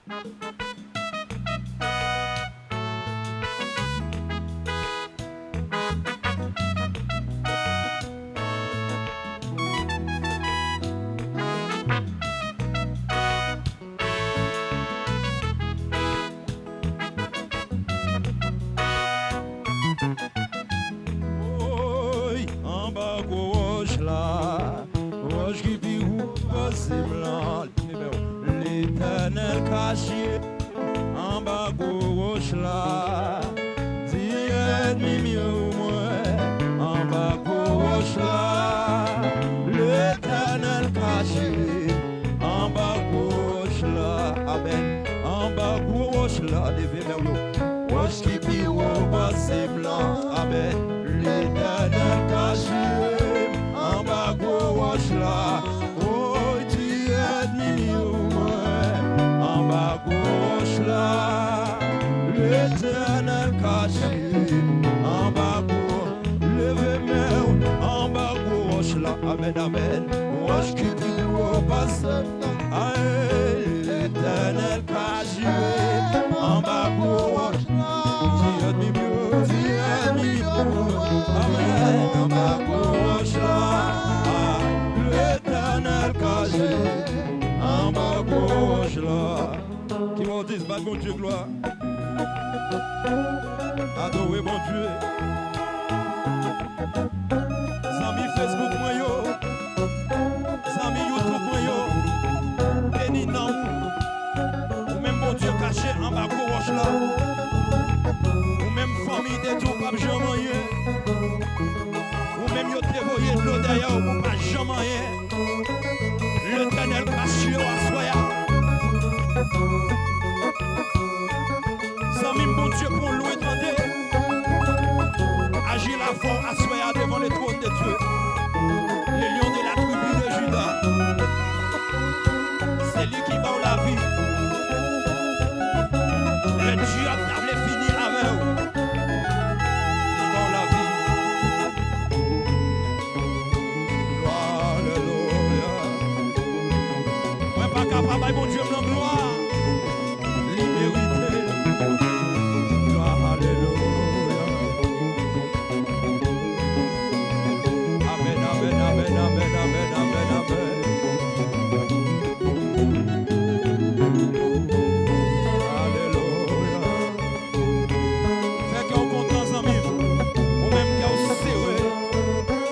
En bas gauche là, roche qui vit où possible, l'éternel caché. En bas gauche là, dis ennemi mieux moi. En bas gauche là, l'éternel caché. En bas gauche là, amen. En bas gauche là, levez-moi. Roche qui vit où possible, amen. L'éternel caché, en bas gauche là, oh tu es mignon, en bas gauche là, l'éternel caché, en bas gauche, levez-moi, en bas gauche là, amen, amen, roche qui dit au passé, l'éternel caché, en bas gauche là, tu es mignon, tu es mignon. Amen, en bas gauche là, l'éternel caché, en bas gauche là. Qui m'ont dit, bat mon Dieu, gloire. Adorez mon Dieu. Zami Facebook, moi yo. Zami YouTube, moi yo. Béni dans ou même mon Dieu caché en bas gauche là. Ou même famille des tout, pas jamais. Ou même yo te voyé de l'eau derrière ou pas jamais rien. L'éternel caché à soya. Zami mon Dieu pour louer tendez. Agir la foi à soya devant le trône de Dieu. Les lions de la tribu de Judas. C'est lui qui bat la vie. Le Dieu a tablé fini avec vous. Papa, mon Dieu, mon gloire, libérité, gloire, alléluia. Amen, amen, amen, amen, amen, amen, amen. Alléluia. Fait qu'on compte dans un mille, ou même qui a serré,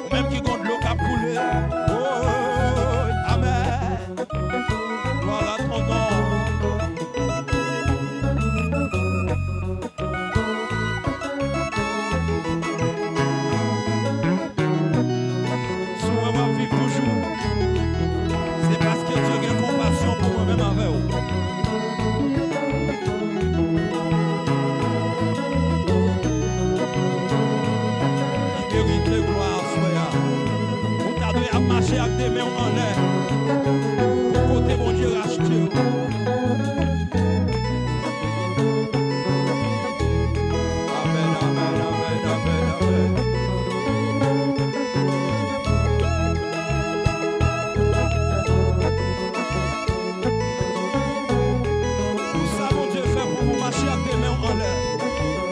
ou même qui compte l'eau qui a coulé. Oh, amen. Gloire à ton nom. Sois moi vivre toujours. C'est parce que Dieu a compassion pour moi-même avec vous. Libérité, gloire, soyez. Vous t'adorez à marcher avec des mains en l'air. Pour côté mon Dieu racheté. Amen, amen, amen, amen, amen. Tout ça, mon Dieu, fait pour vous marcher avec des mains en l'air.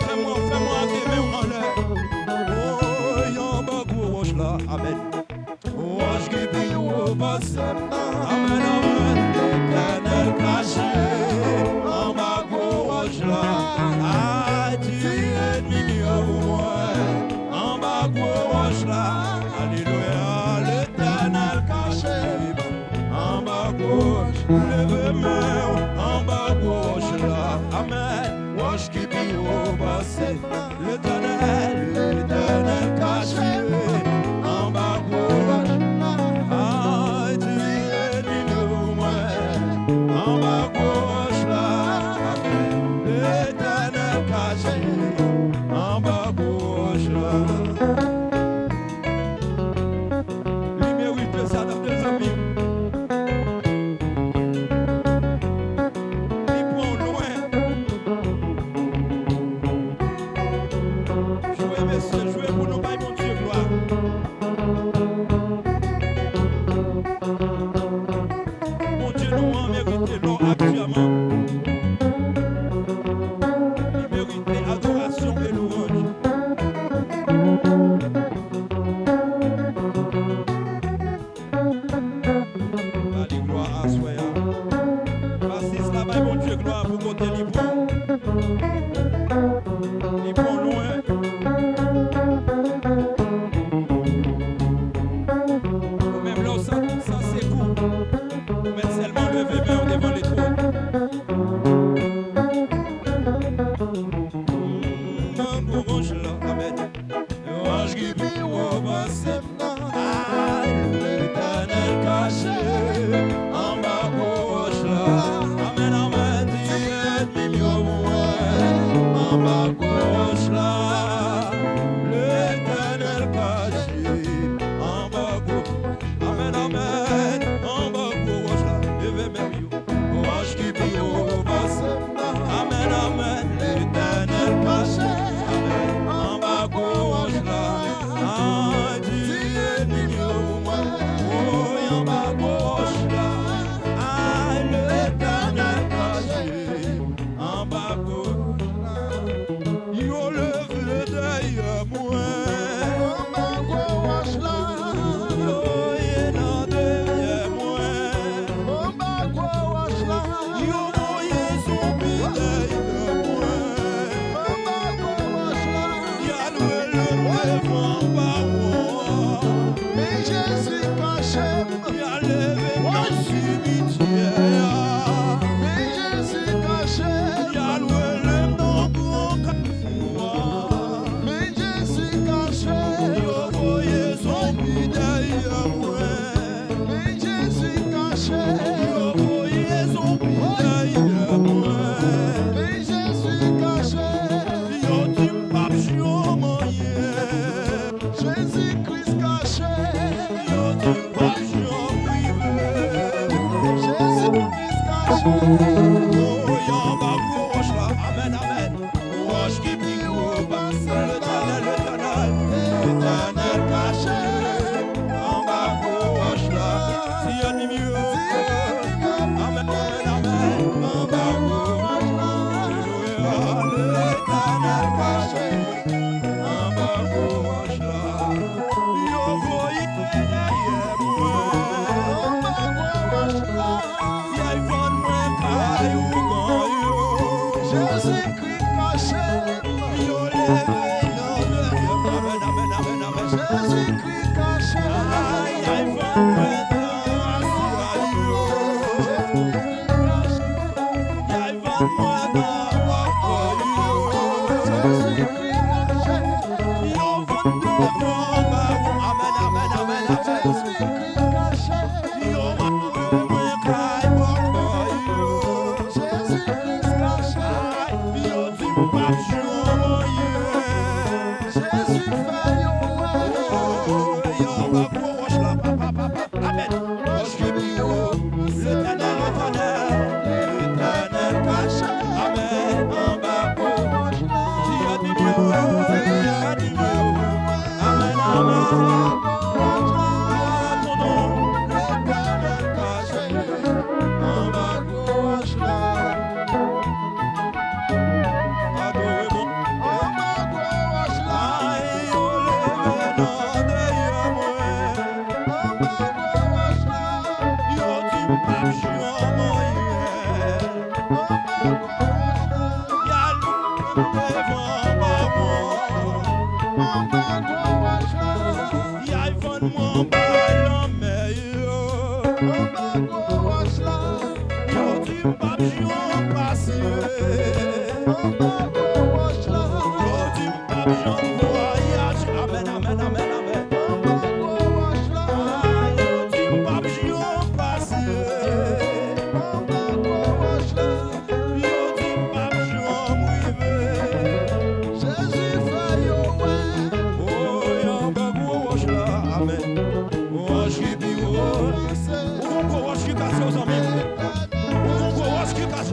Fais-moi avec des mains en l'air. Oh, y'en bas gauche là, amen. Roche qui vit au passé, amen, amen. L'éternel caché, en bas gauche là. Ah, tu es ennemi au moi, en bas gauche là. Alléluia, l'éternel caché, en bas gauche. Lève-moi, en bas gauche là. Amen. Roche qui vit au passé, l'éternel caché, en bas gauche. Ah, tu es ennemi moi, en bas gauche là. L'éternel caché, en bas gauche là. Libérité, ça donne des amis. Ils prennent loin. Jouez, messieurs, jouez pour nous, bail, mon Dieu, gloire. Mon Dieu, nous en mérité, non. diamant. Il mérite adoration et louange. Allez, gloire à soi. Passis là-bas, mon Dieu, gloire pour côté libre. Il prend loin. Ou même là, ça c'est cool. Mais seulement lever main devant les trônes. Amen. Ange qui vit au bassin, l'Éternel caché en bas gauche là. Amen, amen. Dieu mis au moins en bas gauche là. L'Éternel caché en bas gauche. Amen, amen. En bas gauche là. Levez même yo. Ange qui vit au bassin. Amen, amen. L'Éternel caché. En bas gauche là. Ah, Dieu mis au moins. Oh, en bas gauche là. Ah, l'Éternel caché. En bas gauche là. Yo levé derrière moi. En bas gauche là. Yo est là derrière moi. En bas gauche là. Yo voyé son pied derrière moi. En bas gauche là. Y'a loué le devant bas moi. Mais Jésus caché. Y'a levé mon cimetière. Mais Jésus caché. Y'a loué le nom grand carrefour. Mais Jésus caché. Yo voyé son pied derrière moi. Mais Jésus caché. Yo voyé son pied derrière moi. Mais Jésus caché. Yo dit m'pap chou moyen. Jésus-Christ caché. Yo dit m'pap chou privé. Jésus-Christ caché. Oh, y'en bas gauche là. Amen, amen. Roche qui brille au bassin. L'Éternel caché. En bas gauche là. Si y'en est mieux. Amen, amen, amen. En bas gauche là. Alléluia. L'Éternel caché. En bas gauche là. Yo voyé derrière moi. En bas gauche là. Y'a eu vent moins caillou quand yo. Jésus-Christ caché. Yo levé non derrière. Amen, amen, amen, amen. Jésus-Christ caché. Y'a eu vent moins caillou. Jésus-Christ caché. Y'a eu vent moins caillou. Jésus-Christ caché. Yo vent devant bas. Amen, amen, amen, amen. Jésus-Christ caché. Yo moins caillou. Jésus-Christ caché. Yo dit m'pap chou moyen. Jésus fait yo ouais. Yo va gauche là, papa, papa. Amen. Roche qui brille au l'Éternel, l'Éternel caché. Amen. En bas gauche là. Dieu dit mieux. Dieu dit mieux. Amen, amen. Ton nom, l'Éternel caché. En bas gauche là. Adorez-moi. En bas gauche là. Yo levé non derrière moi. En bas gauche là. Yo dit m'pap chou moyen. En bas gauche là. Y'a loué devant bas moi. En bas gauche là. Y'a eu vent moins bas meilleur. En bas gauche là. Yo dit m'pap chou passer. En bas gauche là. Yo dit m'pap chou voyage. Amen, amen, amen, amen. En bas gauche là. Yo dit m'pap chou passer. En bas gauche là. Yo dit m'pap chou privé. Jésus fait yo ouais. Oh, y'en bas gauche là. Amen. Roche qui brille au bassin. Roche qui casse aux amis. Roche qui casse.